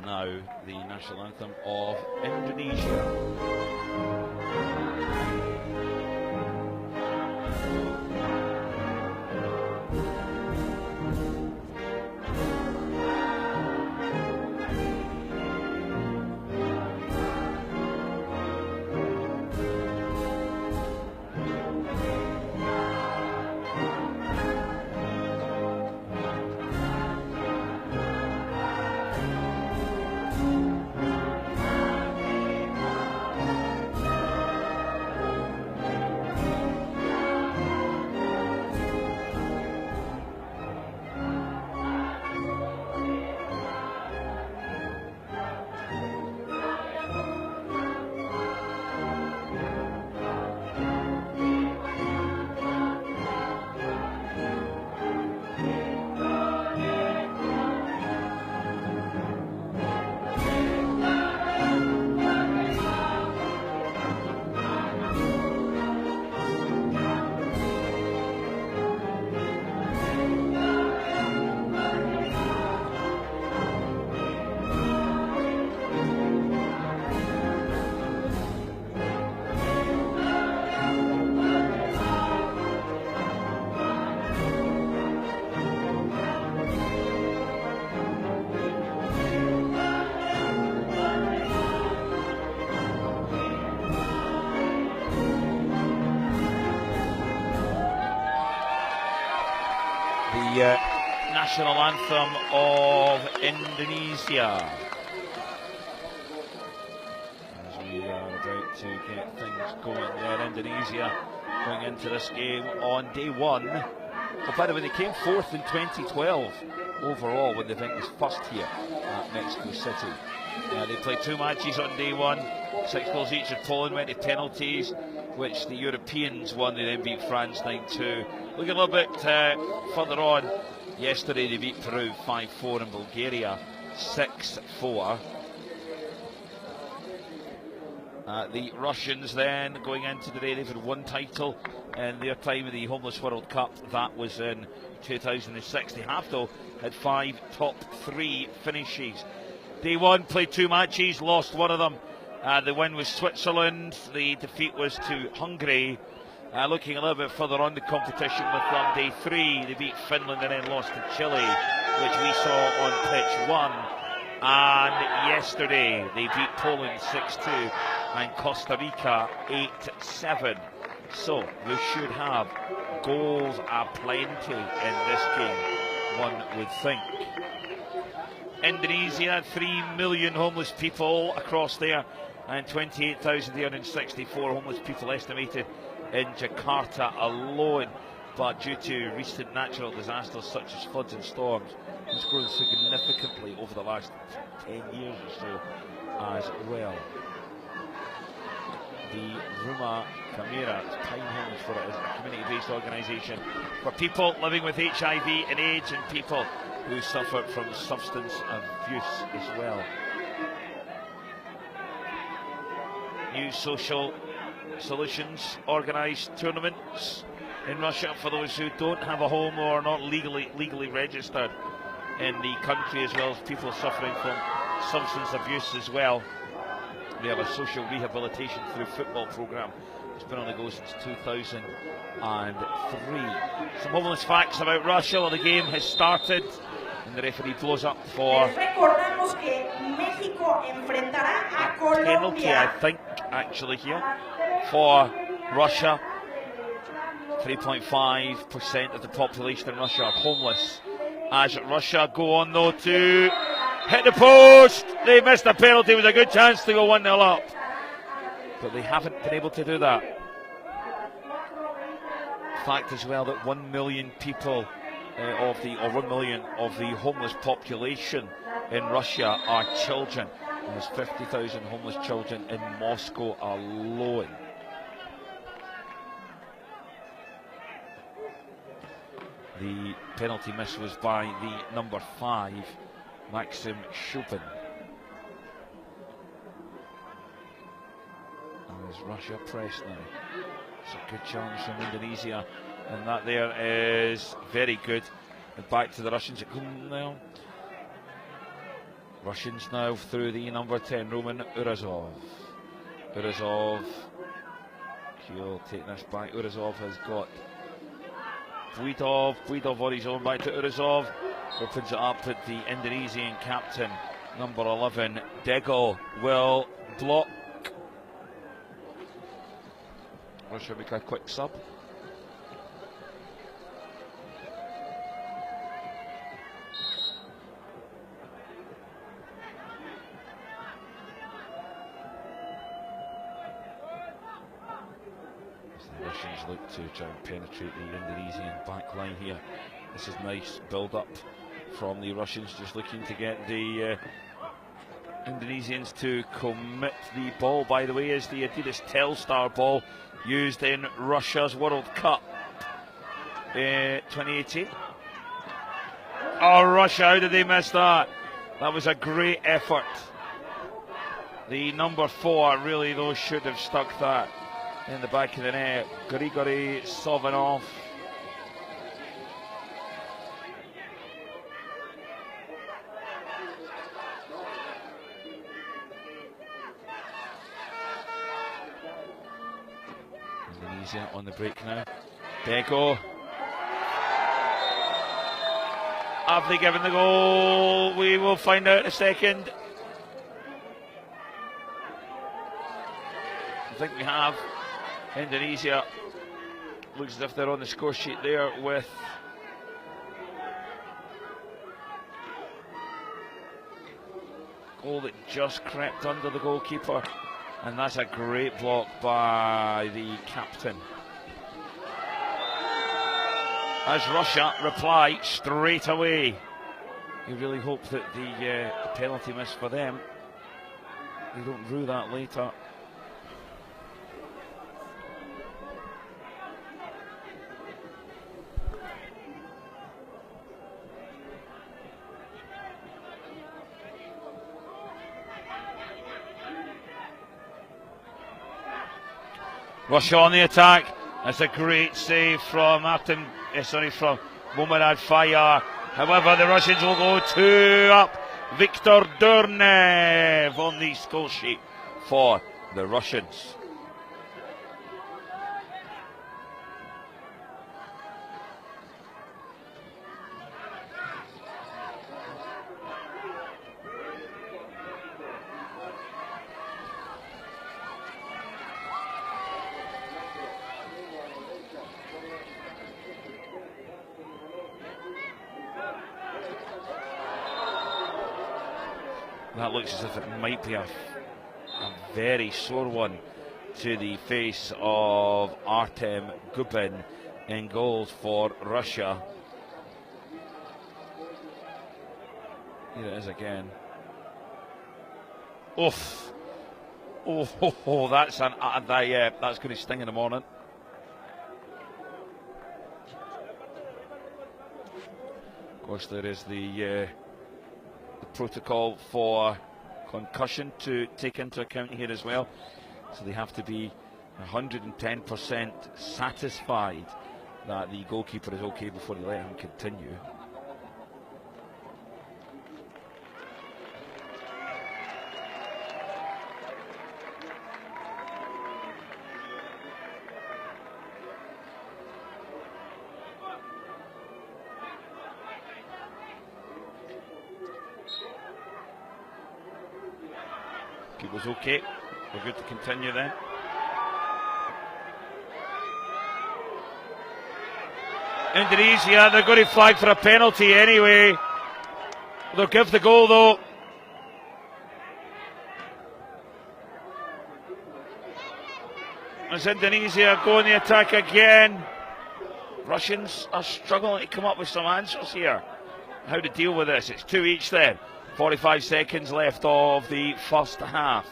now the national anthem of Indonesia. The national anthem of Indonesia. As we are about to get things going there, Indonesia going into this game on day one. Oh, by the way, they came fourth in 2012 overall when the event was first here at Mexico City. They played 2 matches on day one, 6 goals each, and Poland went to penalties, which the Europeans won. They then beat France 9-2. Looking a little bit further on, yesterday they beat Peru 5-4 and Bulgaria 6-4. The Russians then going into the day, they've had 1 title in their time in the Homeless World Cup. That was in 2006. They have though had 5 top 3 finishes. Day one played 2 matches, lost 1 of them. The win was Switzerland, the defeat was to Hungary. Looking a little bit further on the competition with them, day 3 they beat Finland and then lost to Chile, which we saw on pitch 1. And yesterday they beat Poland 6-2 and Costa Rica 8-7. So we should have goals aplenty in this game, one would think. Indonesia, 3 million homeless people across there, and 28,364 homeless people estimated in Jakarta alone. But due to recent natural disasters such as floods and storms, it's grown significantly over the last 10 years or so as well. The Rumah Kamera, Time Homeless for it, is a community-based organisation for people living with HIV and AIDS and people who suffer from substance abuse as well. New Social Solutions organised tournaments in Russia for those who don't have a home or are not legally registered in the country, as well as people suffering from substance abuse as well. We have a social rehabilitation through football programme. It's been on the go since 2003. Some homeless facts about Russia. Well, the game has started and the referee blows up for a penalty, I think, actually here for Russia. 3.5% of the population in Russia are homeless. As Russia go on though to hit the post, they missed a penalty. It was a good chance to go 1-0 up, but they haven't been able to do that. Fact as well that 1 million people 1 million of the homeless population in Russia are children. There's 50,000 homeless children in Moscow alone. The penalty miss was by the number 5, Maxim Shupin. And as Russia press now, it's a good challenge from Indonesia, and that there is very good. And back to the Russians now. Russians now through the number 10, Roman Urazov. Urazov, he'll take this back. Urazov has got Buidov on his own, back to Urazov. Opens it up at the Indonesian captain, number 11, Dego, will block. Russia make a quick sub. The Russians look to try and penetrate the Indonesian back line here. This is nice build up from the Russians, just looking to get the Indonesians to commit the ball. By the way, is the Adidas Telstar ball used in Russia's World Cup 2018. Oh, Russia, how did they miss that? That was a great effort. The number 4 really, though, should have stuck that in the back of the net. Grigory Sovanov. Indonesia on the break now. Dego. Have they given the goal? We will find out in a second. I think we have. Indonesia looks as if they're on the score sheet there with goal that just crept under the goalkeeper, and that's a great block by the captain. As Russia reply straight away. You really hope that the penalty miss for them, they don't rue that later. Russia on the attack. That's a great save from from Muhammad Fayar. However, the Russians will go 2 up. Viktor Durnev on the score sheet for the Russians. That looks as if it might be a very sore one to the face of Artem Gubin in goals for Russia. Here it is again. Oof. Oh, that's that's going to sting in the morning. Of course, there is the protocol for concussion to take into account here as well, so they have to be 110% satisfied that the goalkeeper is okay before they let him continue. Keeper's okay. We're good to continue then. Indonesia, they're going to flag for a penalty anyway. They'll give the goal though. As Indonesia go on the attack again. Russians are struggling to come up with some answers here. How to deal with this. It's 2 each then. 45 seconds left of the first half.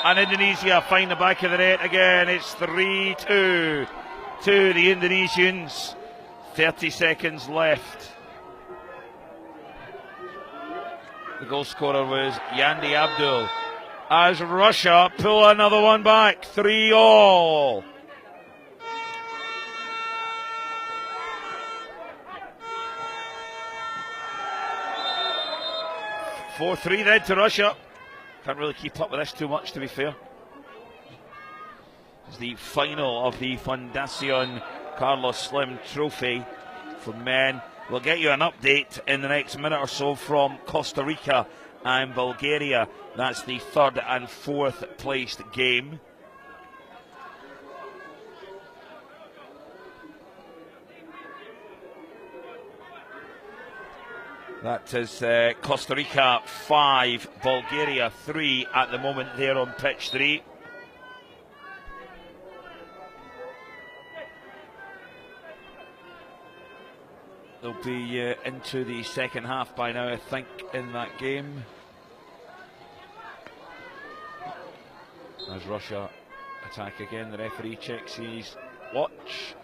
And Indonesia find the back of the net again. It's 3-2 to the Indonesians. 30 seconds left. The goal scorer was Yandi Abdul. As Russia pull another one back. 3-all. 4-3 then to Russia. Can't really keep up with this too much, to be fair. It's the final of the Fundación Carlos Slim Trophy for men. We'll get you an update in the next minute or so from Costa Rica and Bulgaria. That's the third and fourth placed game. That is Costa Rica 5, Bulgaria 3 at the moment. They're on pitch 3. They'll be into the second half by now, I think, in that game. As Russia attack again, the referee checks his watch.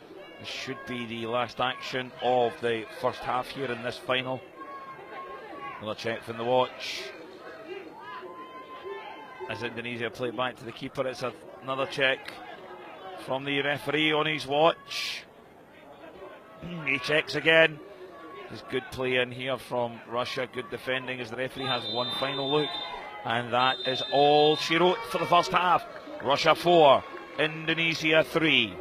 This should be the last action of the first half here in this final. Another check from the watch. As Indonesia play it back to the keeper, it's another check from the referee on his watch. He checks again. There's good play in here from Russia, good defending as the referee has one final look. And that is all she wrote for the first half. Russia 4, Indonesia 3.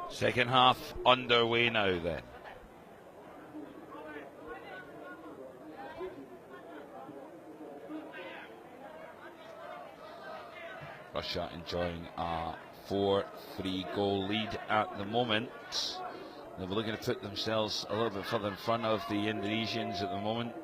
Second half underway now then. Russia enjoying a 4-3 goal lead at the moment. They'll be looking to put themselves a little bit further in front of the Indonesians at the moment.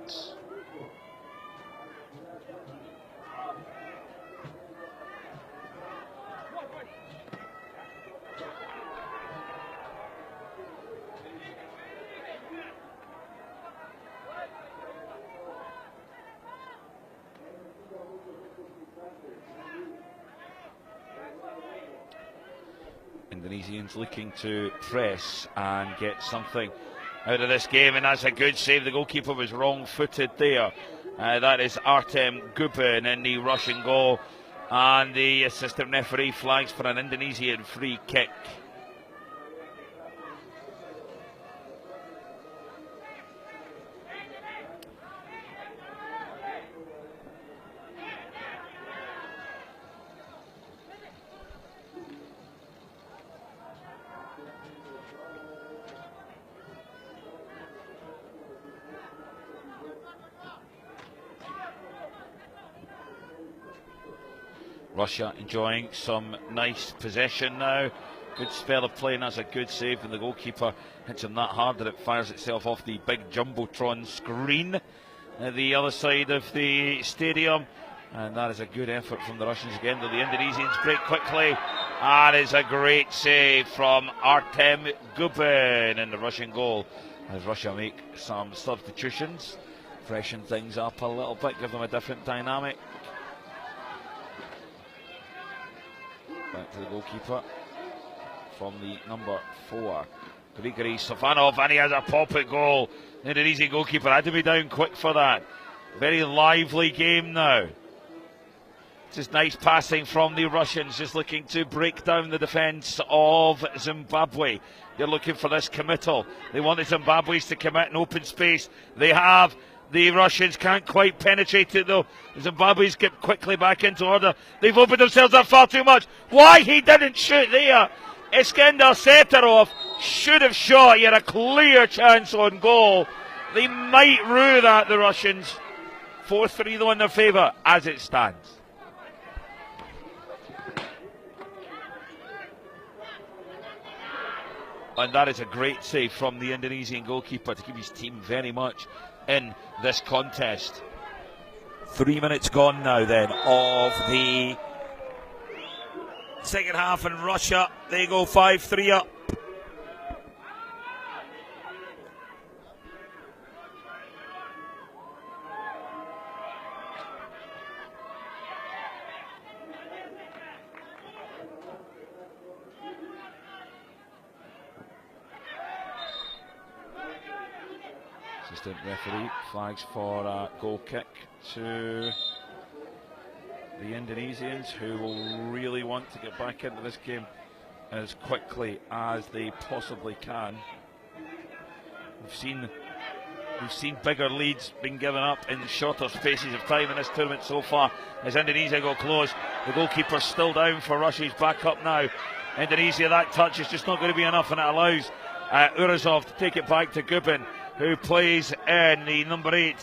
Indonesians looking to press and get something out of this game, and that's a good save. The goalkeeper was wrong-footed there. That is Artem Gubin in the Russian goal, and the assistant referee flags for an Indonesian free kick. Russia enjoying some nice possession now. Good spell of play, and that's a good save, and the goalkeeper hits him that hard that it fires itself off the big Jumbotron screen at the other side of the stadium. And that is a good effort from the Russians again, though the Indonesians break quickly. That is a great save from Artem Gubin in the Russian goal, as Russia make some substitutions, freshen things up a little bit, give them a different dynamic. Back to the goalkeeper from the number 4, Grigory Safanov, and he has a pop-it goal. The Indonesian goalkeeper had to be down quick for that. Very lively game now. Just nice passing from the Russians, just looking to break down the defence of Zimbabwe. They're looking for this committal. They want the Zimbabweans to commit in open space. They have. The Russians can't quite penetrate it though. The Zimbabweans get quickly back into order. They've opened themselves up far too much. Why he didn't shoot there? Iskender Setarov should have shot. He had a clear chance on goal. They might rue that, the Russians. 4-3 though in their favour as it stands. And that is a great save from the Indonesian goalkeeper to keep his team very much in this contest. 3 minutes gone now then of the second half, and Russia, they go 5-3 up. Assistant referee flags for a goal kick to the Indonesians, who will really want to get back into this game as quickly as they possibly can. We've seen bigger leads being given up in shorter spaces of time in this tournament so far as Indonesia go close. The goalkeeper's still down for Russia. He's back up now. Indonesia, that touch is just not going to be enough, and it allows Urazov to take it back to Gubin, who plays in the number 8,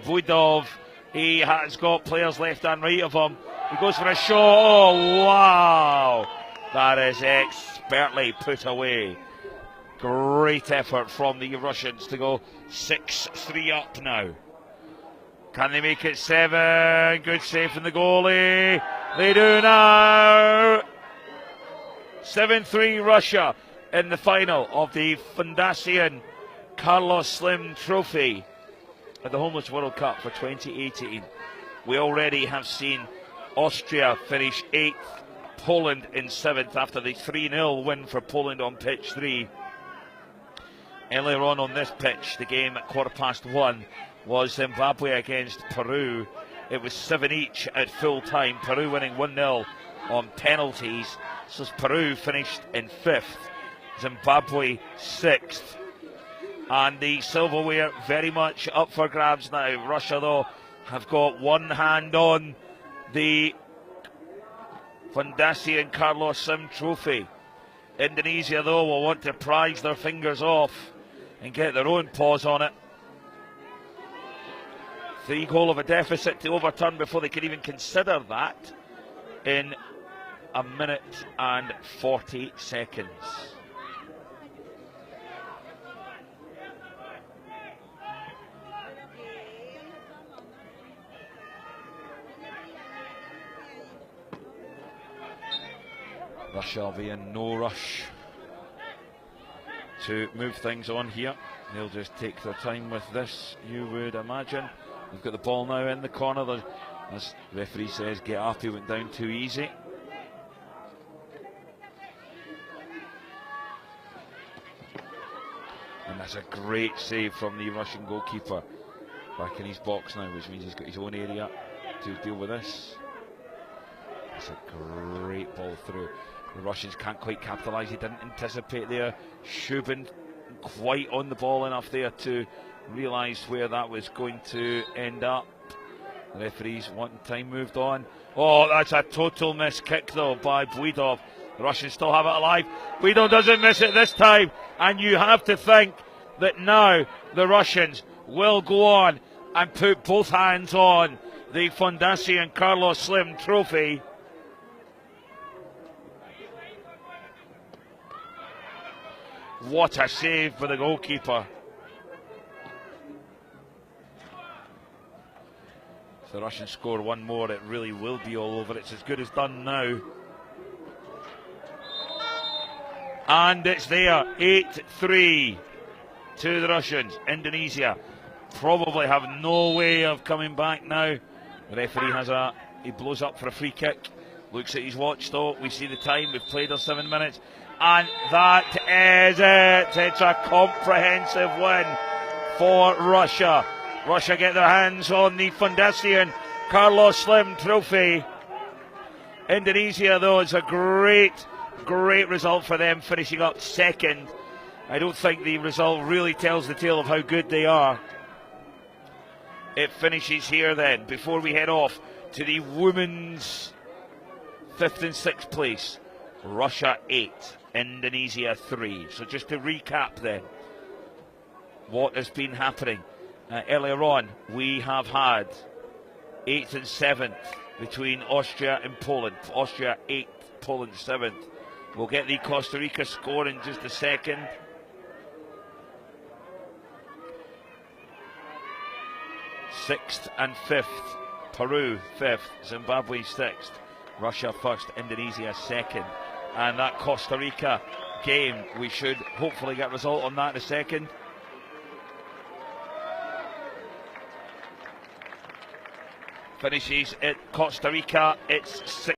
Buidov. He has got players left and right of him. He goes for a shot. Oh, wow. That is expertly put away. Great effort from the Russians to go 6-3 up now. Can they make it 7? Good save from the goalie. They do now. 7-3 Russia in the final of the Fundación Carlos Slim Trophy at the Homeless World Cup for 2018. We already have seen Austria finish 8th, Poland in 7th after the 3-0 win for Poland on pitch 3. Earlier on this pitch, the game at 1:15 was Zimbabwe against Peru. It was 7 each at full time, Peru winning 1-0 on penalties. So Peru finished in 5th, Zimbabwe 6th. And the silverware very much up for grabs now. Russia, though, have got one hand on the Fundación Carlos Slim Trophy. Indonesia, though, will want to prise their fingers off and get their own paws on it. 3-goal of a deficit to overturn before they can even consider that in 1 minute and 40 seconds. Russia will be in no rush to move things on here. They'll just take their time with this, you would imagine. They've got the ball now in the corner. As the referee says, get up, he went down too easy. And that's a great save from the Russian goalkeeper. Back in his box now, which means he's got his own area to deal with this. It's a great ball through. The Russians can't quite capitalise. He didn't anticipate there. Shubin quite on the ball enough there to realise where that was going to end up. The referees wanting time moved on. Oh, that's a total miss kick though by Buidov. The Russians still have it alive. Buidov doesn't miss it this time. And you have to think that now the Russians will go on and put both hands on the Fundación Carlos Slim Trophy. What a save for the goalkeeper. If the Russians score one more, it really will be all over. It's as good as done now. And it's there, 8-3 to the Russians. Indonesia probably have no way of coming back now. The referee he blows up for a free kick. Looks at his watch though. We see the time. We've played our 7 minutes. And that is it. It's a comprehensive win for Russia. Russia get their hands on the Fundación Carlos Slim Trophy. Indonesia, though, is a great result for them, finishing up second. I don't think the result really tells the tale of how good they are. It finishes here then, before we head off to the women's 5th and 6th place. Russia 8, Indonesia 3. So just to recap then, what has been happening. Earlier on, we have had 8th and 7th between Austria and Poland. Austria 8th, Poland 7th. We'll get the Costa Rica score in just a second. Sixth and 5th, Peru 5th, Zimbabwe 6th, Russia 1st, Indonesia 2nd. And that Costa Rica game, we should hopefully get a result on that in a second. Finishes at Costa Rica, it's 6.